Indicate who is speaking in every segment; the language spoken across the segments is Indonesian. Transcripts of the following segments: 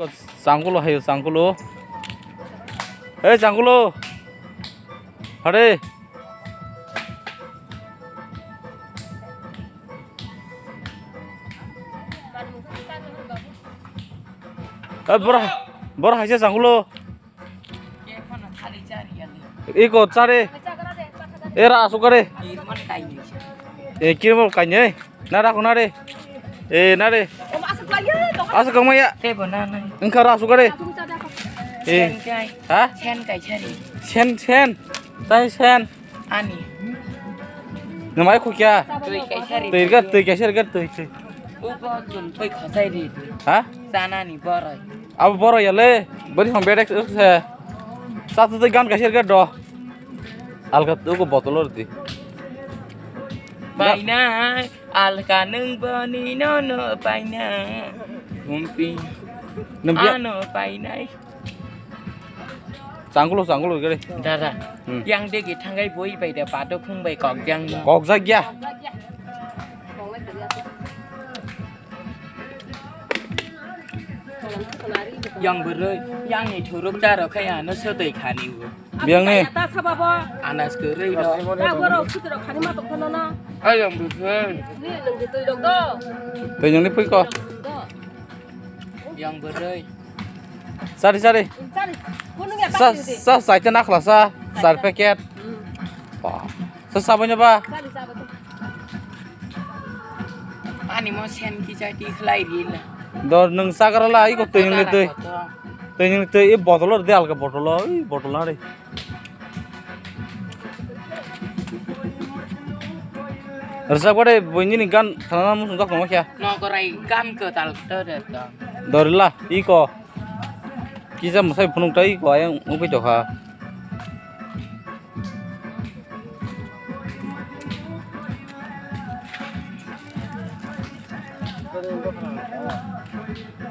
Speaker 1: có sangkulo hay sangkulo ê sangkulo ở đây bora hay sangkulo iko cari era sukare kirmol kanye nara kunare nare asal kamu ya engkau sukare hah chen tay chen
Speaker 2: ani
Speaker 1: namanya kok ya tui kasih
Speaker 2: upo jun tui khasai di
Speaker 1: hah
Speaker 2: sana ni borai
Speaker 1: अब बरो याले बड़ी हम बेडक से साथ तो गान का शेयर कर दो अलका तो को बोतल और दी
Speaker 2: paina alka nung boni no no paina umpi
Speaker 1: nembia
Speaker 2: ano paina
Speaker 1: sanggul gede
Speaker 2: dara yang de ki thangai boi bai da pato khung bai kok jang
Speaker 1: kok za gya
Speaker 2: yang beroi yang ni thuruk ta ro khaya no so tei khani u
Speaker 1: biang nih
Speaker 3: ta sababa
Speaker 2: anas ke rei do
Speaker 3: ta goro sutro khani ma to khono na
Speaker 2: ai yang beroi
Speaker 3: ni nang de tui dok do
Speaker 1: tuh yang ini pui kok
Speaker 2: yang beroi
Speaker 1: sari
Speaker 3: cari kunung ya
Speaker 1: sa
Speaker 3: pak
Speaker 1: sa sai nak lah sa sar paket wah sabanya ba
Speaker 3: cari sabatu
Speaker 2: ani mo sen ki jai ti khlai ri la
Speaker 1: dor nung sagar lah iko tuh yang itu ini botol or deh alka botol ada resep kau deh bunyi nih kan karena musuh tak ngomong ya
Speaker 2: no ko rai gam ke tal to de to
Speaker 1: dorilah iko kita masih penuh tadi iko yang mau coba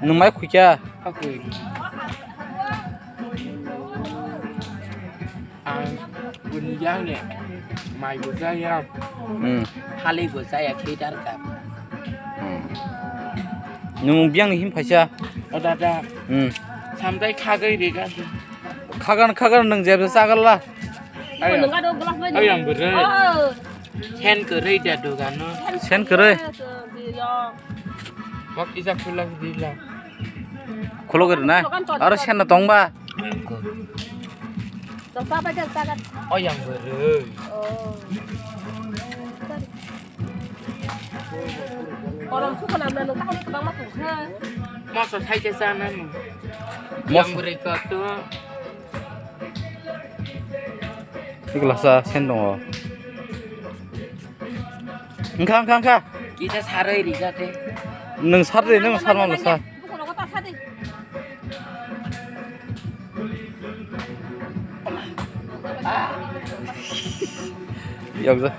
Speaker 1: numai kuya
Speaker 2: aku bunjang ni mai bu saya hali bu saya kedar ka
Speaker 1: nung biang nih pasya
Speaker 2: ada sampai kagai de kan
Speaker 1: kagan nung jeb sagar lah
Speaker 3: kunung ada gelas banyak
Speaker 2: ai yang berai hen ke rei da do kan no
Speaker 1: sen kere
Speaker 2: mak isa pulang di la
Speaker 1: kholo kere na aro sen na tongba
Speaker 3: dok apa aja sagat
Speaker 2: oh yang berai
Speaker 3: orang suka namanya nung tahu kebang masuk ha
Speaker 2: masa thai ke sana mu yang berai ka to
Speaker 1: ikhlas sen dong engkang
Speaker 2: kita sarai di ka te
Speaker 1: nung sar deh nung sar mana sar
Speaker 3: bukan aku tak sadar
Speaker 1: yok za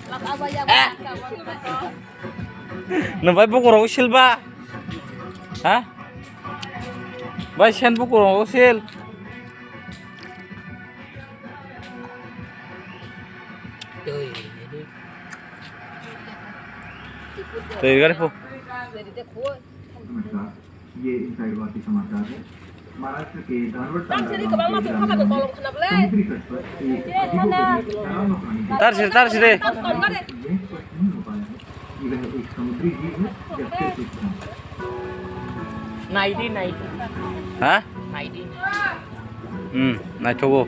Speaker 3: lak apa ya
Speaker 1: nampai buku usil ba hah bay sen buku usil
Speaker 2: Doi,
Speaker 1: tuh gari po
Speaker 3: jadi dia kuat
Speaker 4: ये इनसाइड बाकी समाचार है महाराष्ट्र के Dharwad
Speaker 3: tak sini kebang masuk apa tuh kolong kenapa le
Speaker 4: समुद्री तट पर एक तनाव पानी
Speaker 1: tar sih deh
Speaker 3: tak kolong ada
Speaker 4: में स्पष्ट नहीं हो पाया है कि वह एक समुद्री जीव है या फिर कुछ नहीं।
Speaker 2: naik di
Speaker 1: hah
Speaker 2: naik di
Speaker 1: naik coba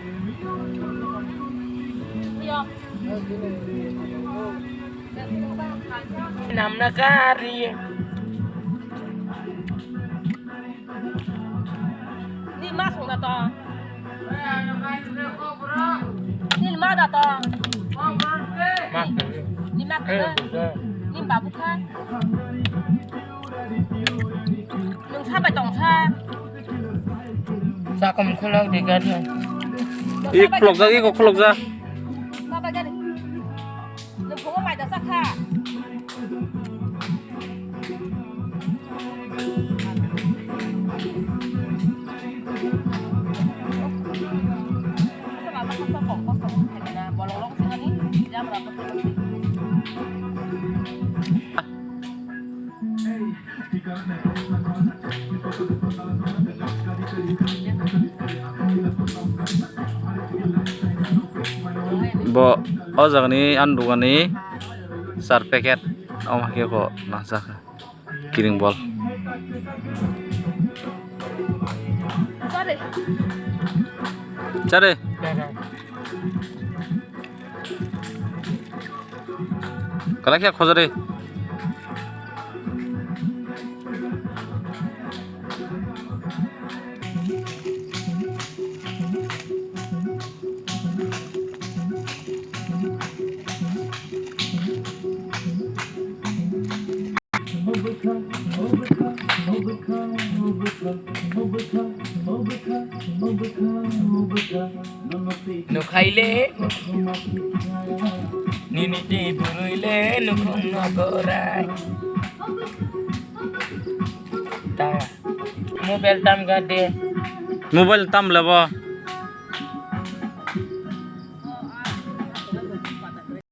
Speaker 3: iya
Speaker 2: nam nakari
Speaker 3: ni masuk na to ni lima dah to
Speaker 2: mak
Speaker 3: ni mak ke ni mbak bukan nung sa bai tong sa
Speaker 2: sa kom khulak di kan
Speaker 1: ik vlog ra kok vlog ra
Speaker 3: sa bai jadi nung phung bai da sa kha
Speaker 4: Hey,
Speaker 1: Bo o jagani andugani 4 packet amake ko nasaka kiring bol cari kalau kia khojare
Speaker 2: Nukhaile nini di buruile nukhung nagorai ta mobile tam gade
Speaker 1: mobile tam lebo